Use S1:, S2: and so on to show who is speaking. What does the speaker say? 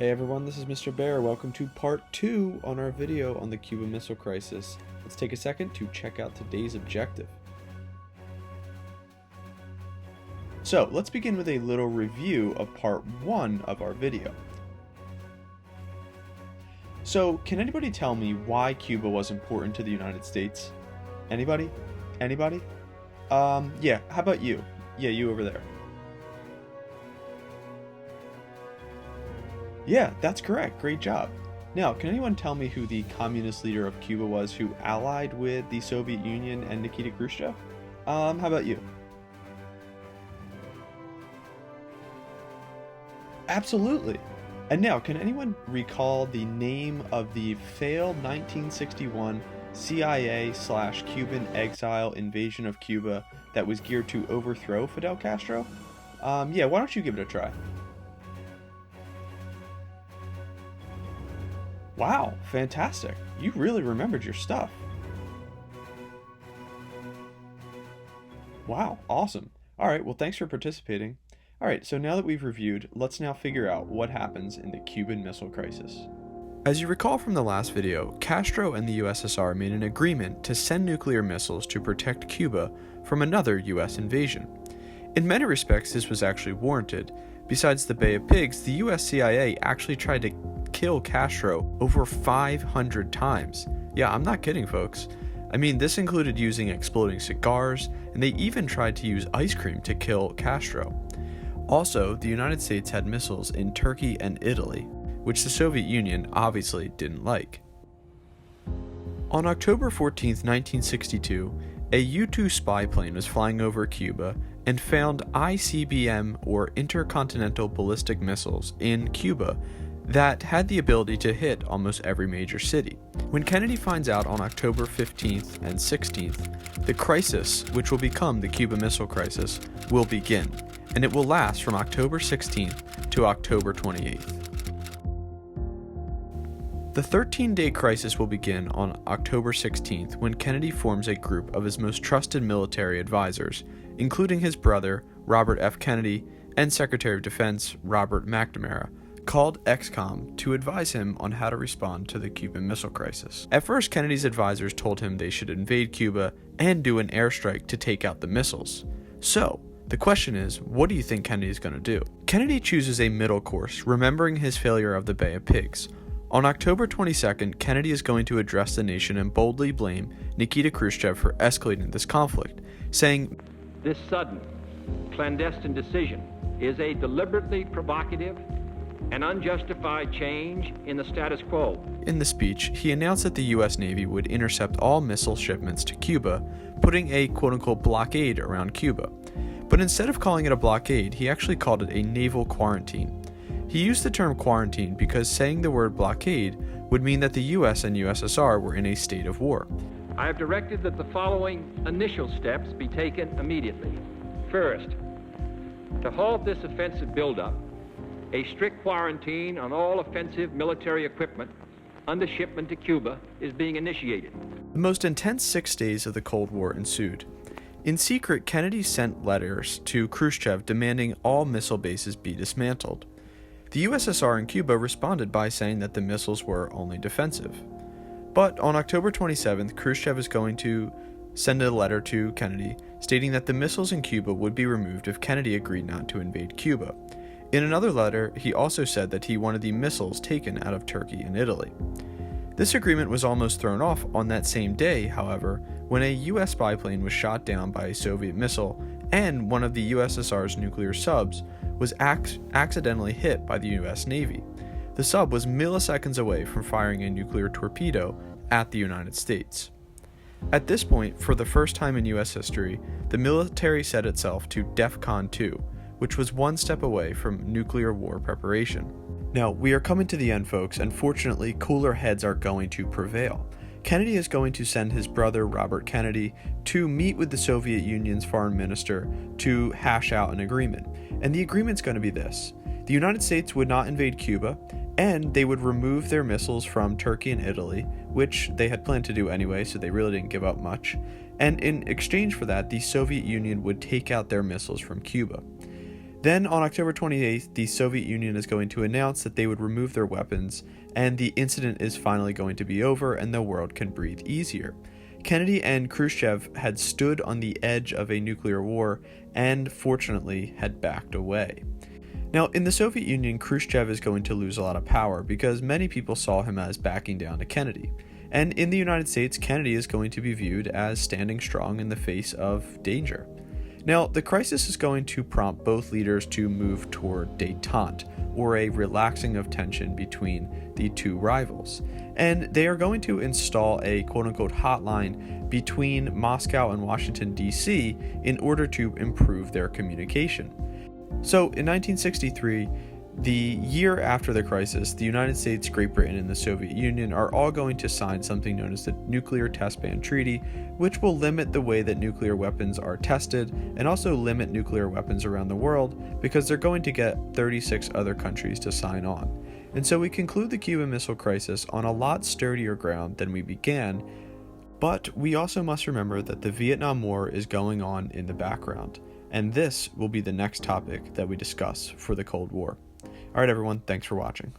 S1: Hey everyone, this is Mr. Bear. Welcome to part 2 on our video on the Cuban Missile Crisis. Let's take a second to check out today's objective. So let's begin with a little review of part 1 of our video. So can anybody tell me why Cuba was important to the United States? Anybody? Anybody? Yeah, how about you? Yeah, you over there. Yeah, that's correct. Great job. Now, can anyone tell me who the communist leader of Cuba was who allied with the Soviet Union and Nikita Khrushchev? How about you? Absolutely. And now, can anyone recall the name of the failed 1961 CIA/Cuban exile invasion of Cuba that was geared to overthrow Fidel Castro? Yeah, why don't you give it a try? Wow, fantastic. You really remembered your stuff. Wow, awesome. Alright, well thanks for participating. Alright, so now that we've reviewed, let's now figure out what happens in the Cuban Missile Crisis. As you recall from the last video, Castro and the USSR made an agreement to send nuclear missiles to protect Cuba from another US invasion. In many respects, this was actually warranted. Besides the Bay of Pigs, the US CIA actually tried to kill Castro over 500 times. Yeah, I'm not kidding, folks. I mean, this included using exploding cigars, and they even tried to use ice cream to kill Castro. Also, the United States had missiles in Turkey and Italy, which the Soviet Union obviously didn't like. On October 14, 1962, a U-2 spy plane was flying over Cuba and found ICBM, or Intercontinental Ballistic Missiles, in Cuba that had the ability to hit almost every major city. When Kennedy finds out on October 15th and 16th, the crisis, which will become the Cuban Missile Crisis, will begin, and it will last from October 16th to October 28th. The 13-day crisis will begin on October 16th when Kennedy forms a group of his most trusted military advisors, including his brother, Robert F. Kennedy, and Secretary of Defense, Robert McNamara, called XCOM to advise him on how to respond to the Cuban Missile Crisis. At first, Kennedy's advisors told him they should invade Cuba and do an airstrike to take out the missiles. So, the question is, what do you think Kennedy is going to do? Kennedy chooses a middle course, remembering his failure of the Bay of Pigs. On October 22nd, Kennedy is going to address the nation and boldly blame Nikita Khrushchev for escalating this conflict, saying,
S2: "This sudden, clandestine decision is a deliberately provocative and unjustified change in the status quo."
S1: In the speech, he announced that the U.S. Navy would intercept all missile shipments to Cuba, putting a quote-unquote blockade around Cuba. But instead of calling it a blockade, he actually called it a naval quarantine. He used the term quarantine because saying the word blockade would mean that the US and USSR were in a state of war.
S2: I have directed that the following initial steps be taken immediately. First, to halt this offensive buildup, a strict quarantine on all offensive military equipment under shipment to Cuba is being initiated.
S1: The most intense 6 days of the Cold War ensued. In secret, Kennedy sent letters to Khrushchev demanding all missile bases be dismantled. The USSR and Cuba responded by saying that the missiles were only defensive. But on October 27th, Khrushchev is going to send a letter to Kennedy stating that the missiles in Cuba would be removed if Kennedy agreed not to invade Cuba. In another letter, he also said that he wanted the missiles taken out of Turkey and Italy. This agreement was almost thrown off on that same day, however, when a US spy plane was shot down by a Soviet missile and one of the USSR's nuclear subs was accidentally hit by the US Navy. The sub was milliseconds away from firing a nuclear torpedo at the United States. At this point, for the first time in US history, the military set itself to DEFCON 2, which was one step away from nuclear war preparation. Now, we are coming to the end, folks, and fortunately, cooler heads are going to prevail. Kennedy is going to send his brother Robert Kennedy to meet with the Soviet Union's foreign minister to hash out an agreement. And the agreement's going to be this: the United States would not invade Cuba, and they would remove their missiles from Turkey and Italy, which they had planned to do anyway, so they really didn't give up much. And in exchange for that, the Soviet Union would take out their missiles from Cuba. Then on October 28th, the Soviet Union is going to announce that they would remove their weapons, and the incident is finally going to be over and the world can breathe easier. Kennedy and Khrushchev had stood on the edge of a nuclear war and fortunately had backed away. Now, in the Soviet Union, Khrushchev is going to lose a lot of power because many people saw him as backing down to Kennedy. And in the United States, Kennedy is going to be viewed as standing strong in the face of danger. Now, the crisis is going to prompt both leaders to move toward détente, or a relaxing of tension between the two rivals. And they are going to install a quote-unquote hotline between Moscow and Washington, D.C. in order to improve their communication. So, in 1963, the year after the crisis, the United States, Great Britain, and the Soviet Union are all going to sign something known as the Nuclear Test Ban Treaty, which will limit the way that nuclear weapons are tested and also limit nuclear weapons around the world because they're going to get 36 other countries to sign on. And so we conclude the Cuban Missile Crisis on a lot sturdier ground than we began, but we also must remember that the Vietnam War is going on in the background, and this will be the next topic that we discuss for the Cold War. Alright everyone, thanks for watching.